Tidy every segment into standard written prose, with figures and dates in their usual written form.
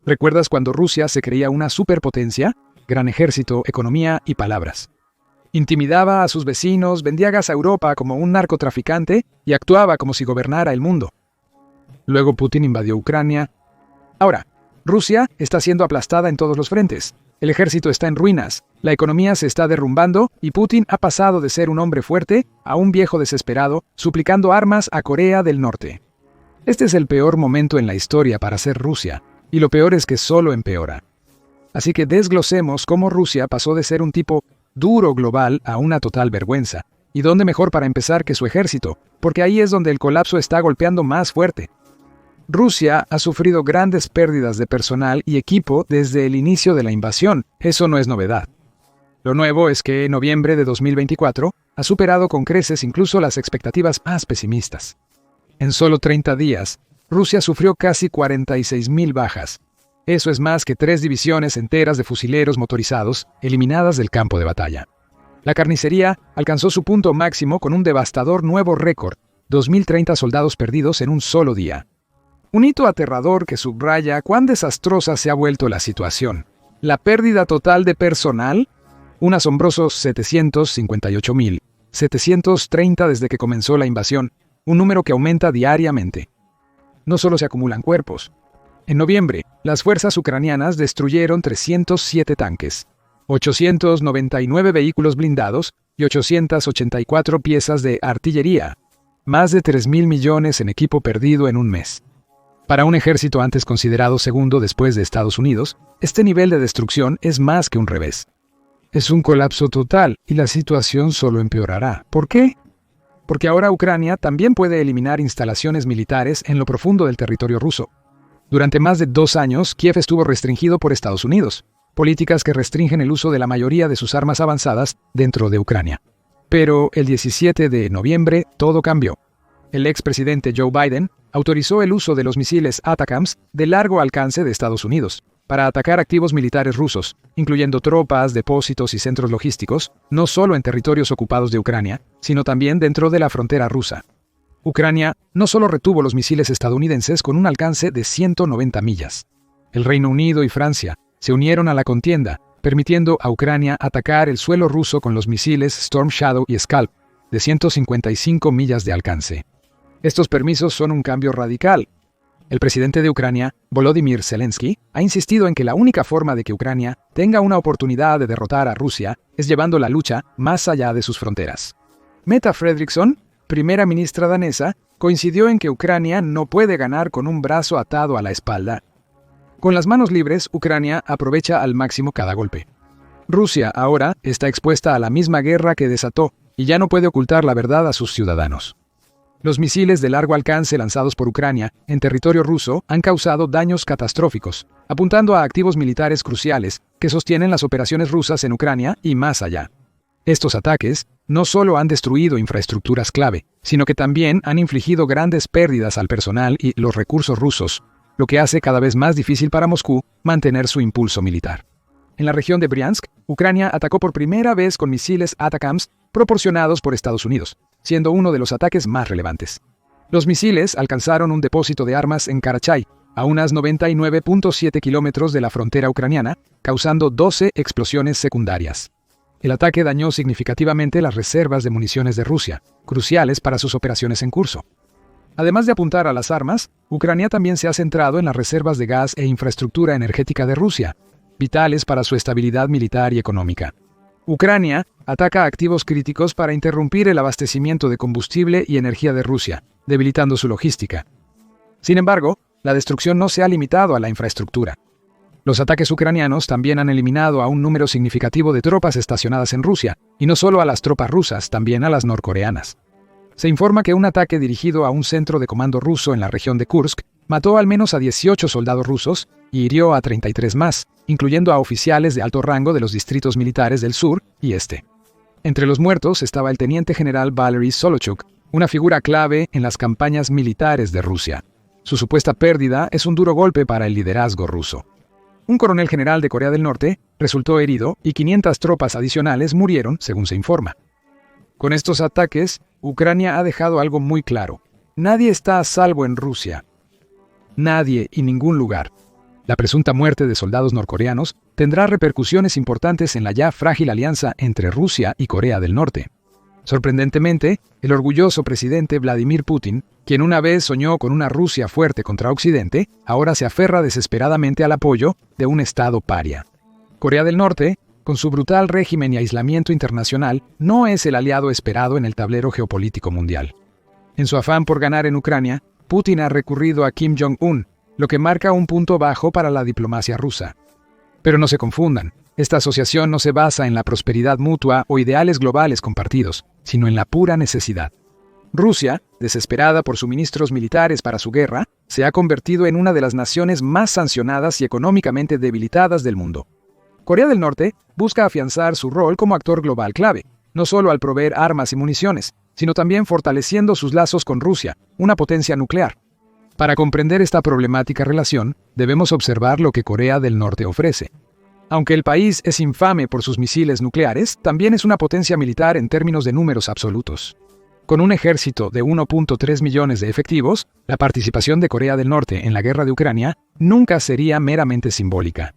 ¿Recuerdas cuando Rusia se creía una superpotencia? Gran ejército, economía y palabras. Intimidaba a sus vecinos, vendía gas a Europa como un narcotraficante y actuaba como si gobernara el mundo. Luego Putin invadió Ucrania. Ahora, Rusia está siendo aplastada en todos los frentes. El ejército está en ruinas, la economía se está derrumbando y Putin ha pasado de ser un hombre fuerte a un viejo desesperado, suplicando armas a Corea del Norte. Este es el peor momento en la historia para ser Rusia, y lo peor es que solo empeora. Así que desglosemos cómo Rusia pasó de ser un tipo duro global a una total vergüenza. ¿Y dónde mejor para empezar que su ejército? Porque ahí es donde el colapso está golpeando más fuerte. Rusia ha sufrido grandes pérdidas de personal y equipo desde el inicio de la invasión. Eso no es novedad. Lo nuevo es que en noviembre de 2024 ha superado con creces incluso las expectativas más pesimistas. En solo 30 días, Rusia sufrió casi 46.000 bajas. Eso es más que 3 divisiones enteras de fusileros motorizados eliminadas del campo de batalla. La carnicería alcanzó su punto máximo con un devastador nuevo récord, 2.030 soldados perdidos en un solo día. Un hito aterrador que subraya cuán desastrosa se ha vuelto la situación. La pérdida total de personal, un asombrosos 758.000, 730 desde que comenzó la invasión, un número que aumenta diariamente. No solo se acumulan cuerpos. En noviembre, las fuerzas ucranianas destruyeron 307 tanques, 899 vehículos blindados y 884 piezas de artillería, más de 3.000 millones en equipo perdido en un mes. Para un ejército antes considerado segundo después de Estados Unidos, este nivel de destrucción es más que un revés. Es un colapso total y la situación solo empeorará. ¿Por qué? Porque ahora Ucrania también puede eliminar instalaciones militares en lo profundo del territorio ruso. Durante más de 2 años, Kiev estuvo restringido por Estados Unidos, políticas que restringen el uso de la mayoría de sus armas avanzadas dentro de Ucrania. Pero el 17 de noviembre todo cambió. El expresidente Joe Biden autorizó el uso de los misiles ATACMS de largo alcance de Estados Unidos para atacar activos militares rusos, incluyendo tropas, depósitos y centros logísticos, no solo en territorios ocupados de Ucrania, sino también dentro de la frontera rusa. Ucrania no solo retuvo los misiles estadounidenses con un alcance de 190 millas. El Reino Unido y Francia se unieron a la contienda, permitiendo a Ucrania atacar el suelo ruso con los misiles Storm Shadow y Scalp, de 155 millas de alcance. Estos permisos son un cambio radical. El presidente de Ucrania, Volodymyr Zelensky, ha insistido en que la única forma de que Ucrania tenga una oportunidad de derrotar a Rusia es llevando la lucha más allá de sus fronteras. Mette Frederiksen, primera ministra danesa, coincidió en que Ucrania no puede ganar con un brazo atado a la espalda. Con las manos libres, Ucrania aprovecha al máximo cada golpe. Rusia ahora está expuesta a la misma guerra que desató y ya no puede ocultar la verdad a sus ciudadanos. Los misiles de largo alcance lanzados por Ucrania en territorio ruso han causado daños catastróficos, apuntando a activos militares cruciales que sostienen las operaciones rusas en Ucrania y más allá. Estos ataques no solo han destruido infraestructuras clave, sino que también han infligido grandes pérdidas al personal y los recursos rusos, lo que hace cada vez más difícil para Moscú mantener su impulso militar. En la región de Briansk, Ucrania atacó por primera vez con misiles ATACMS proporcionados por Estados Unidos, siendo uno de los ataques más relevantes. Los misiles alcanzaron un depósito de armas en Karachay, a unas 99.7 kilómetros de la frontera ucraniana, causando 12 explosiones secundarias. El ataque dañó significativamente las reservas de municiones de Rusia, cruciales para sus operaciones en curso. Además de apuntar a las armas, Ucrania también se ha centrado en las reservas de gas e infraestructura energética de Rusia, vitales para su estabilidad militar y económica. Ucrania ataca activos críticos para interrumpir el abastecimiento de combustible y energía de Rusia, debilitando su logística. Sin embargo, la destrucción no se ha limitado a la infraestructura. Los ataques ucranianos también han eliminado a un número significativo de tropas estacionadas en Rusia, y no solo a las tropas rusas, también a las norcoreanas. Se informa que un ataque dirigido a un centro de comando ruso en la región de Kursk mató al menos a 18 soldados rusos y hirió a 33 más, incluyendo a oficiales de alto rango de los distritos militares del sur y este. Entre los muertos estaba el teniente general Valery Solochuk, una figura clave en las campañas militares de Rusia. Su supuesta pérdida es un duro golpe para el liderazgo ruso. Un coronel general de Corea del Norte resultó herido y 500 tropas adicionales murieron, según se informa. Con estos ataques, Ucrania ha dejado algo muy claro. Nadie está a salvo en Rusia. Nadie y ningún lugar. La presunta muerte de soldados norcoreanos tendrá repercusiones importantes en la ya frágil alianza entre Rusia y Corea del Norte. Sorprendentemente, el orgulloso presidente Vladimir Putin, quien una vez soñó con una Rusia fuerte contra Occidente, ahora se aferra desesperadamente al apoyo de un Estado paria. Corea del Norte, con su brutal régimen y aislamiento internacional, no es el aliado esperado en el tablero geopolítico mundial. En su afán por ganar en Ucrania, Putin ha recurrido a Kim Jong-un, lo que marca un punto bajo para la diplomacia rusa. Pero no se confundan, esta asociación no se basa en la prosperidad mutua o ideales globales compartidos, sino en la pura necesidad. Rusia, desesperada por suministros militares para su guerra, se ha convertido en una de las naciones más sancionadas y económicamente debilitadas del mundo. Corea del Norte busca afianzar su rol como actor global clave, no solo al proveer armas y municiones, sino también fortaleciendo sus lazos con Rusia, una potencia nuclear. Para comprender esta problemática relación, debemos observar lo que Corea del Norte ofrece. Aunque el país es infame por sus misiles nucleares, también es una potencia militar en términos de números absolutos. Con un ejército de 1.3 millones de efectivos, la participación de Corea del Norte en la guerra de Ucrania nunca sería meramente simbólica.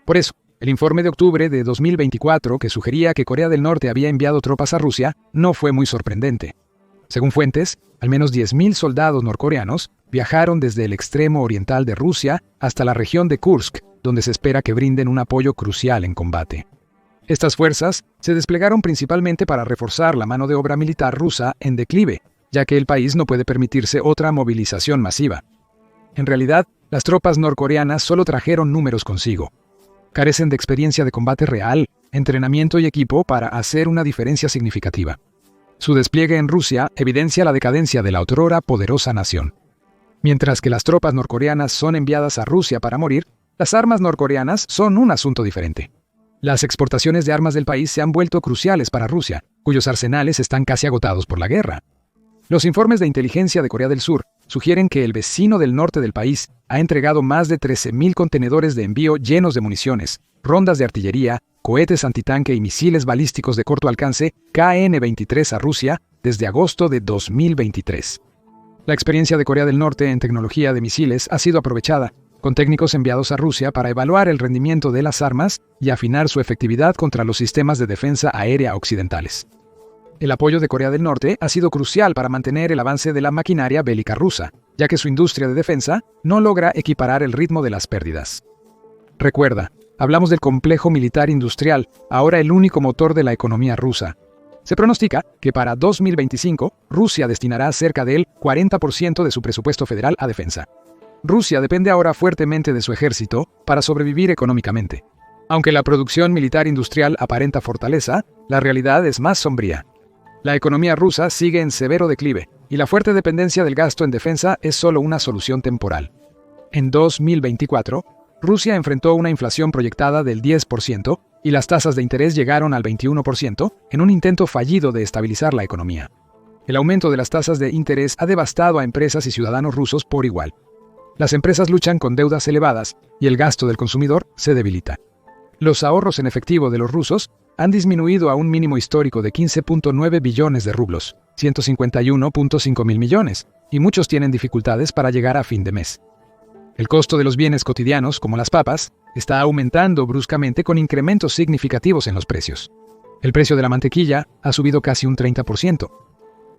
Por eso, el informe de octubre de 2024 que sugería que Corea del Norte había enviado tropas a Rusia no fue muy sorprendente. Según fuentes, al menos 10.000 soldados norcoreanos viajaron desde el extremo oriental de Rusia hasta la región de Kursk, donde se espera que brinden un apoyo crucial en combate. Estas fuerzas se desplegaron principalmente para reforzar la mano de obra militar rusa en declive, ya que el país no puede permitirse otra movilización masiva. En realidad, las tropas norcoreanas solo trajeron números consigo. Carecen de experiencia de combate real, entrenamiento y equipo para hacer una diferencia significativa. Su despliegue en Rusia evidencia la decadencia de la otrora poderosa nación. Mientras que las tropas norcoreanas son enviadas a Rusia para morir, las armas norcoreanas son un asunto diferente. Las exportaciones de armas del país se han vuelto cruciales para Rusia, cuyos arsenales están casi agotados por la guerra. Los informes de inteligencia de Corea del Sur sugieren que el vecino del norte del país ha entregado más de 13.000 contenedores de envío llenos de municiones, rondas de artillería, cohetes antitanque y misiles balísticos de corto alcance KN-23 a Rusia desde agosto de 2023. La experiencia de Corea del Norte en tecnología de misiles ha sido aprovechada, con técnicos enviados a Rusia para evaluar el rendimiento de las armas y afinar su efectividad contra los sistemas de defensa aérea occidentales. El apoyo de Corea del Norte ha sido crucial para mantener el avance de la maquinaria bélica rusa, ya que su industria de defensa no logra equiparar el ritmo de las pérdidas. Recuerda, hablamos del complejo militar industrial, ahora el único motor de la economía rusa. Se pronostica que para 2025, Rusia destinará cerca del 40% de su presupuesto federal a defensa. Rusia depende ahora fuertemente de su ejército para sobrevivir económicamente. Aunque la producción militar industrial aparenta fortaleza, la realidad es más sombría. La economía rusa sigue en severo declive, y la fuerte dependencia del gasto en defensa es solo una solución temporal. En 2024, Rusia enfrentó una inflación proyectada del 10% y las tasas de interés llegaron al 21% en un intento fallido de estabilizar la economía. El aumento de las tasas de interés ha devastado a empresas y ciudadanos rusos por igual. Las empresas luchan con deudas elevadas y el gasto del consumidor se debilita. Los ahorros en efectivo de los rusos han disminuido a un mínimo histórico de 15.9 billones de rublos, 151.5 mil millones, y muchos tienen dificultades para llegar a fin de mes. El costo de los bienes cotidianos, como las papas, está aumentando bruscamente con incrementos significativos en los precios. El precio de la mantequilla ha subido casi un 30%.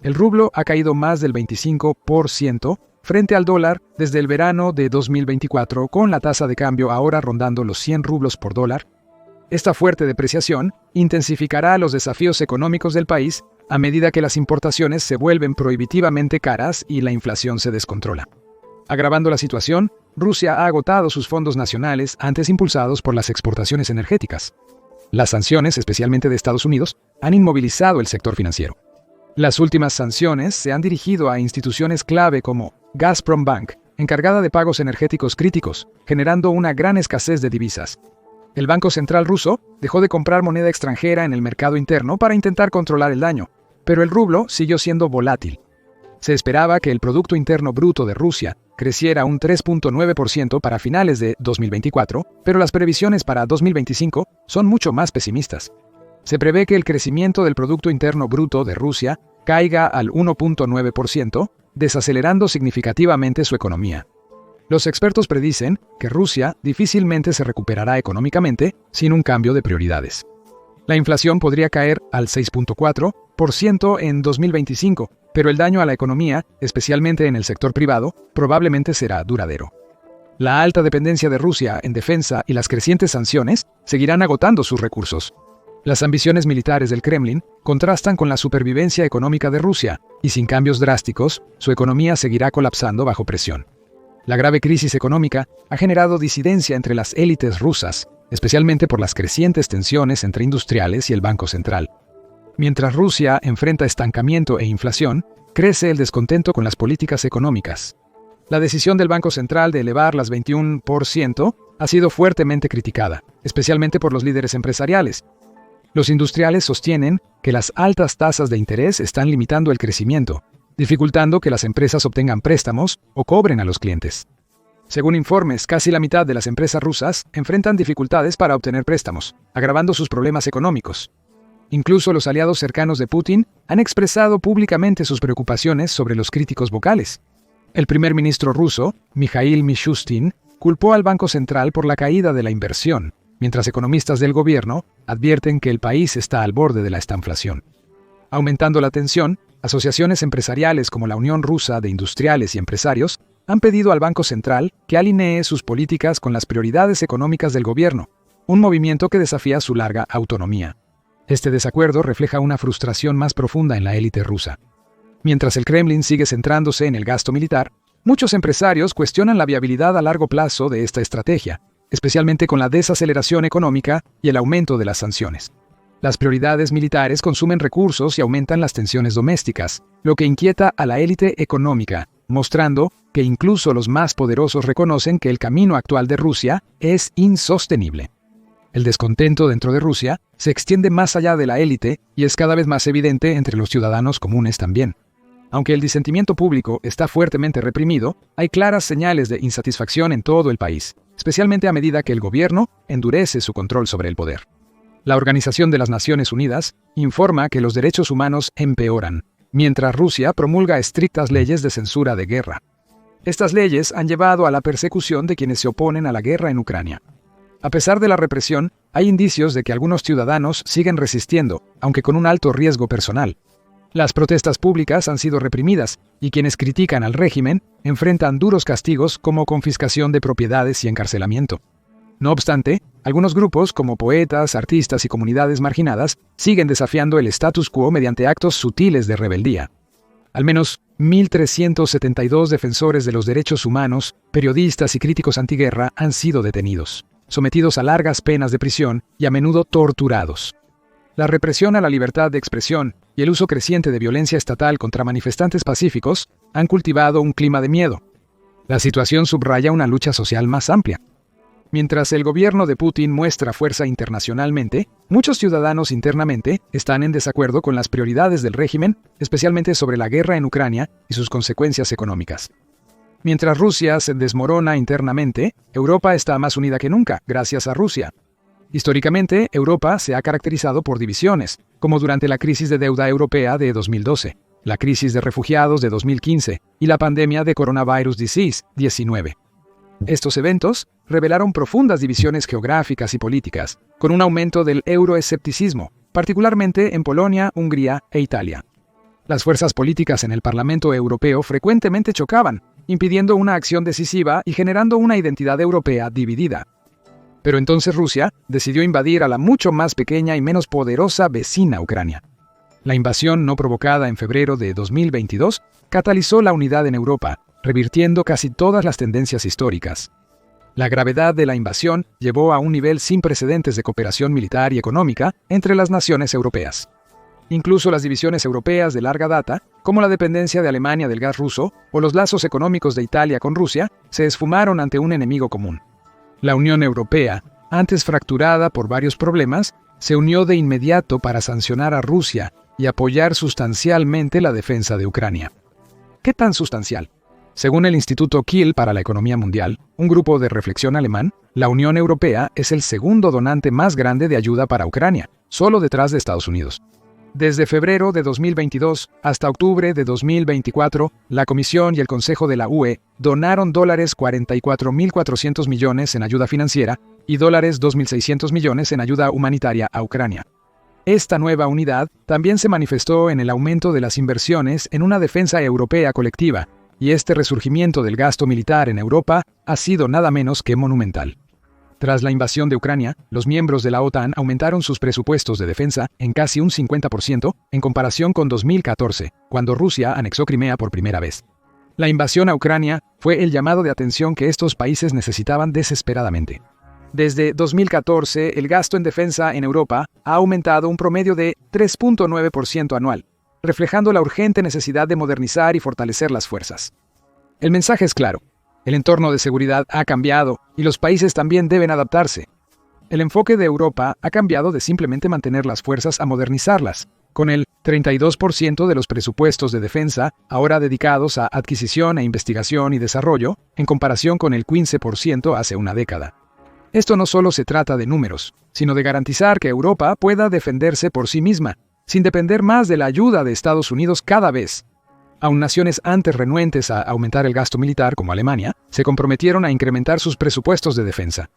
El rublo ha caído más del 25% frente al dólar desde el verano de 2024, con la tasa de cambio ahora rondando los 100 rublos por dólar. Esta fuerte depreciación intensificará los desafíos económicos del país a medida que las importaciones se vuelven prohibitivamente caras y la inflación se descontrola. Agravando la situación, Rusia ha agotado sus fondos nacionales antes impulsados por las exportaciones energéticas. Las sanciones, especialmente de Estados Unidos, han inmovilizado el sector financiero. Las últimas sanciones se han dirigido a instituciones clave como Gazprom Bank, encargada de pagos energéticos críticos, generando una gran escasez de divisas. El Banco Central ruso dejó de comprar moneda extranjera en el mercado interno para intentar controlar el daño, pero el rublo siguió siendo volátil. Se esperaba que el Producto Interno Bruto de Rusia creciera un 3.9% para finales de 2024, pero las previsiones para 2025 son mucho más pesimistas. Se prevé que el crecimiento del Producto Interno Bruto de Rusia caiga al 1.9%, desacelerando significativamente su economía. Los expertos predicen que Rusia difícilmente se recuperará económicamente sin un cambio de prioridades. La inflación podría caer al 6.4% en 2025, pero el daño a la economía, especialmente en el sector privado, probablemente será duradero. La alta dependencia de Rusia en defensa y las crecientes sanciones seguirán agotando sus recursos. Las ambiciones militares del Kremlin contrastan con la supervivencia económica de Rusia, y sin cambios drásticos, su economía seguirá colapsando bajo presión. La grave crisis económica ha generado disidencia entre las élites rusas, especialmente por las crecientes tensiones entre industriales y el Banco Central. Mientras Rusia enfrenta estancamiento e inflación, crece el descontento con las políticas económicas. La decisión del Banco Central de elevar las 21% ha sido fuertemente criticada, especialmente por los líderes empresariales. Los industriales sostienen que las altas tasas de interés están limitando el crecimiento, dificultando que las empresas obtengan préstamos o cobren a los clientes. Según informes, casi la mitad de las empresas rusas enfrentan dificultades para obtener préstamos, agravando sus problemas económicos. Incluso los aliados cercanos de Putin han expresado públicamente sus preocupaciones sobre los críticos vocales. El primer ministro ruso, Mikhail Mishustin, culpó al Banco Central por la caída de la inversión, mientras economistas del gobierno advierten que el país está al borde de la estanflación. Aumentando la tensión, asociaciones empresariales como la Unión Rusa de Industriales y Empresarios han pedido al Banco Central que alinee sus políticas con las prioridades económicas del gobierno, un movimiento que desafía su larga autonomía. Este desacuerdo refleja una frustración más profunda en la élite rusa. Mientras el Kremlin sigue centrándose en el gasto militar, muchos empresarios cuestionan la viabilidad a largo plazo de esta estrategia, especialmente con la desaceleración económica y el aumento de las sanciones. Las prioridades militares consumen recursos y aumentan las tensiones domésticas, lo que inquieta a la élite económica, mostrando que incluso los más poderosos reconocen que el camino actual de Rusia es insostenible. El descontento dentro de Rusia se extiende más allá de la élite y es cada vez más evidente entre los ciudadanos comunes también. Aunque el disentimiento público está fuertemente reprimido, hay claras señales de insatisfacción en todo el país, especialmente a medida que el gobierno endurece su control sobre el poder. La Organización de las Naciones Unidas informa que los derechos humanos empeoran, mientras Rusia promulga estrictas leyes de censura de guerra. Estas leyes han llevado a la persecución de quienes se oponen a la guerra en Ucrania. A pesar de la represión, hay indicios de que algunos ciudadanos siguen resistiendo, aunque con un alto riesgo personal. Las protestas públicas han sido reprimidas y quienes critican al régimen enfrentan duros castigos como confiscación de propiedades y encarcelamiento. No obstante, algunos grupos como poetas, artistas y comunidades marginadas siguen desafiando el status quo mediante actos sutiles de rebeldía. Al menos 1.372 defensores de los derechos humanos, periodistas y críticos antiguerra han sido detenidos, sometidos a largas penas de prisión y a menudo torturados. La represión a la libertad de expresión y el uso creciente de violencia estatal contra manifestantes pacíficos han cultivado un clima de miedo. La situación subraya una lucha social más amplia. Mientras el gobierno de Putin muestra fuerza internacionalmente, muchos ciudadanos internamente están en desacuerdo con las prioridades del régimen, especialmente sobre la guerra en Ucrania y sus consecuencias económicas. Mientras Rusia se desmorona internamente, Europa está más unida que nunca, gracias a Rusia. Históricamente, Europa se ha caracterizado por divisiones, como durante la crisis de deuda europea de 2012, la crisis de refugiados de 2015 y la pandemia de coronavirus disease 19. Estos eventos revelaron profundas divisiones geográficas y políticas, con un aumento del euroescepticismo, particularmente en Polonia, Hungría e Italia. Las fuerzas políticas en el Parlamento Europeo frecuentemente chocaban, impidiendo una acción decisiva y generando una identidad europea dividida. Pero entonces Rusia decidió invadir a la mucho más pequeña y menos poderosa vecina Ucrania. La invasión no provocada en febrero de 2022 catalizó la unidad en Europa, revirtiendo casi todas las tendencias históricas. La gravedad de la invasión llevó a un nivel sin precedentes de cooperación militar y económica entre las naciones europeas. Incluso las divisiones europeas de larga data, como la dependencia de Alemania del gas ruso o los lazos económicos de Italia con Rusia, se esfumaron ante un enemigo común. La Unión Europea, antes fracturada por varios problemas, se unió de inmediato para sancionar a Rusia y apoyar sustancialmente la defensa de Ucrania. ¿Qué tan sustancial? Según el Instituto Kiel para la Economía Mundial, un grupo de reflexión alemán, la Unión Europea es el segundo donante más grande de ayuda para Ucrania, solo detrás de Estados Unidos. Desde febrero de 2022 hasta octubre de 2024, la Comisión y el Consejo de la UE donaron $44.400 millones en ayuda financiera y $2.600 millones en ayuda humanitaria a Ucrania. Esta nueva unidad también se manifestó en el aumento de las inversiones en una defensa europea colectiva, y este resurgimiento del gasto militar en Europa ha sido nada menos que monumental. Tras la invasión de Ucrania, los miembros de la OTAN aumentaron sus presupuestos de defensa en casi un 50% en comparación con 2014, cuando Rusia anexó Crimea por primera vez. La invasión a Ucrania fue el llamado de atención que estos países necesitaban desesperadamente. Desde 2014, el gasto en defensa en Europa ha aumentado un promedio de 3.9% anual, reflejando la urgente necesidad de modernizar y fortalecer las fuerzas. El mensaje es claro. El entorno de seguridad ha cambiado y los países también deben adaptarse. El enfoque de Europa ha cambiado de simplemente mantener las fuerzas a modernizarlas, con el 32% de los presupuestos de defensa ahora dedicados a adquisición e investigación y desarrollo, en comparación con el 15% hace una década. Esto no solo se trata de números, sino de garantizar que Europa pueda defenderse por sí misma, sin depender más de la ayuda de Estados Unidos cada vez. Aun naciones antes renuentes a aumentar el gasto militar, como Alemania, se comprometieron a incrementar sus presupuestos de defensa.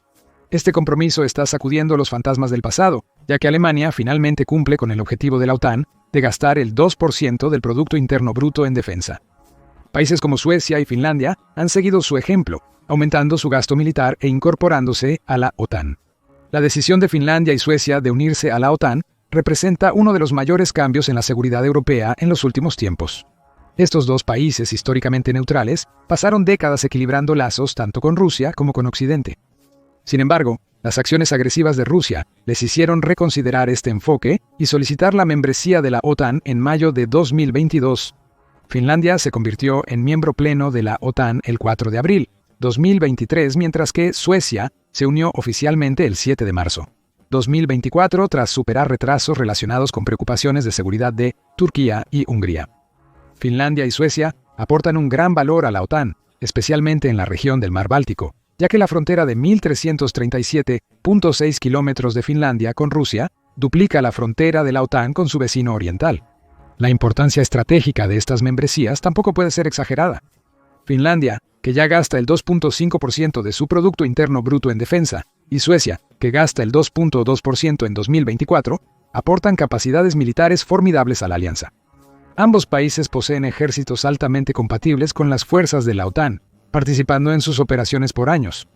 Este compromiso está sacudiendo los fantasmas del pasado, ya que Alemania finalmente cumple con el objetivo de la OTAN de gastar el 2% del Producto Interno Bruto en defensa. Países como Suecia y Finlandia han seguido su ejemplo, aumentando su gasto militar e incorporándose a la OTAN. La decisión de Finlandia y Suecia de unirse a la OTAN representa uno de los mayores cambios en la seguridad europea en los últimos tiempos. Estos dos países históricamente neutrales pasaron décadas equilibrando lazos tanto con Rusia como con Occidente. Sin embargo, las acciones agresivas de Rusia les hicieron reconsiderar este enfoque y solicitar la membresía de la OTAN en mayo de 2022. Finlandia se convirtió en miembro pleno de la OTAN el 4 de abril 2023, mientras que Suecia se unió oficialmente el 7 de marzo 2024 tras superar retrasos relacionados con preocupaciones de seguridad de Turquía y Hungría. Finlandia y Suecia aportan un gran valor a la OTAN, especialmente en la región del Mar Báltico, ya que la frontera de 1.337.6 kilómetros de Finlandia con Rusia duplica la frontera de la OTAN con su vecino oriental. La importancia estratégica de estas membresías tampoco puede ser exagerada. Finlandia, que ya gasta el 2.5% de su Producto Interno Bruto en defensa, y Suecia, que gasta el 2.2% en 2024, aportan capacidades militares formidables a la alianza. Ambos países poseen ejércitos altamente compatibles con las fuerzas de la OTAN, participando en sus operaciones por años.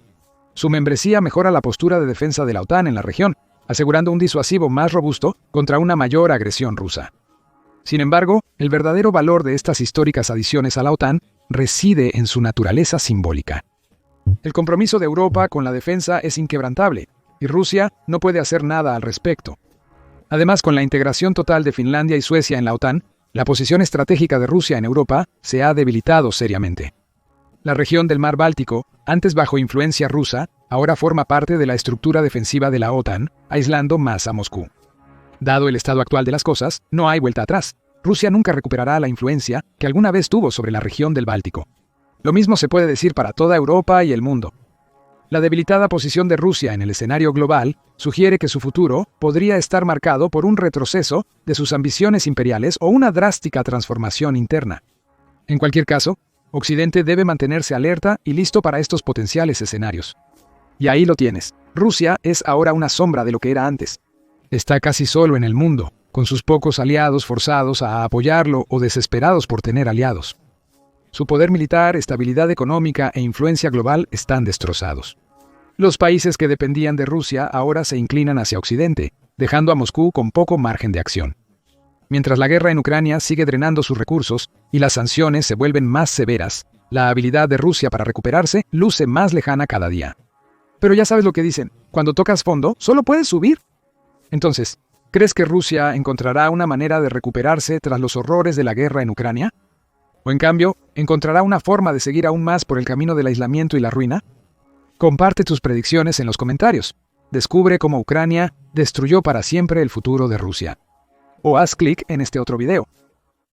Su membresía mejora la postura de defensa de la OTAN en la región, asegurando un disuasivo más robusto contra una mayor agresión rusa. Sin embargo, el verdadero valor de estas históricas adiciones a la OTAN reside en su naturaleza simbólica. El compromiso de Europa con la defensa es inquebrantable, y Rusia no puede hacer nada al respecto. Además, con la integración total de Finlandia y Suecia en la OTAN, la posición estratégica de Rusia en Europa se ha debilitado seriamente. La región del Mar Báltico, antes bajo influencia rusa, ahora forma parte de la estructura defensiva de la OTAN, aislando más a Moscú. Dado el estado actual de las cosas, no hay vuelta atrás. Rusia nunca recuperará la influencia que alguna vez tuvo sobre la región del Báltico. Lo mismo se puede decir para toda Europa y el mundo. La debilitada posición de Rusia en el escenario global sugiere que su futuro podría estar marcado por un retroceso de sus ambiciones imperiales o una drástica transformación interna. En cualquier caso, Occidente debe mantenerse alerta y listo para estos potenciales escenarios. Y ahí lo tienes. Rusia es ahora una sombra de lo que era antes. Está casi solo en el mundo, con sus pocos aliados forzados a apoyarlo o desesperados por tener aliados. Su poder militar, estabilidad económica e influencia global están destrozados. Los países que dependían de Rusia ahora se inclinan hacia Occidente, dejando a Moscú con poco margen de acción. Mientras la guerra en Ucrania sigue drenando sus recursos y las sanciones se vuelven más severas, la habilidad de Rusia para recuperarse luce más lejana cada día. Pero ya sabes lo que dicen, cuando tocas fondo, solo puedes subir. Entonces, ¿crees que Rusia encontrará una manera de recuperarse tras los horrores de la guerra en Ucrania? ¿O en cambio, encontrará una forma de seguir aún más por el camino del aislamiento y la ruina? Comparte tus predicciones en los comentarios. Descubre cómo Ucrania destruyó para siempre el futuro de Rusia. O haz clic en este otro video.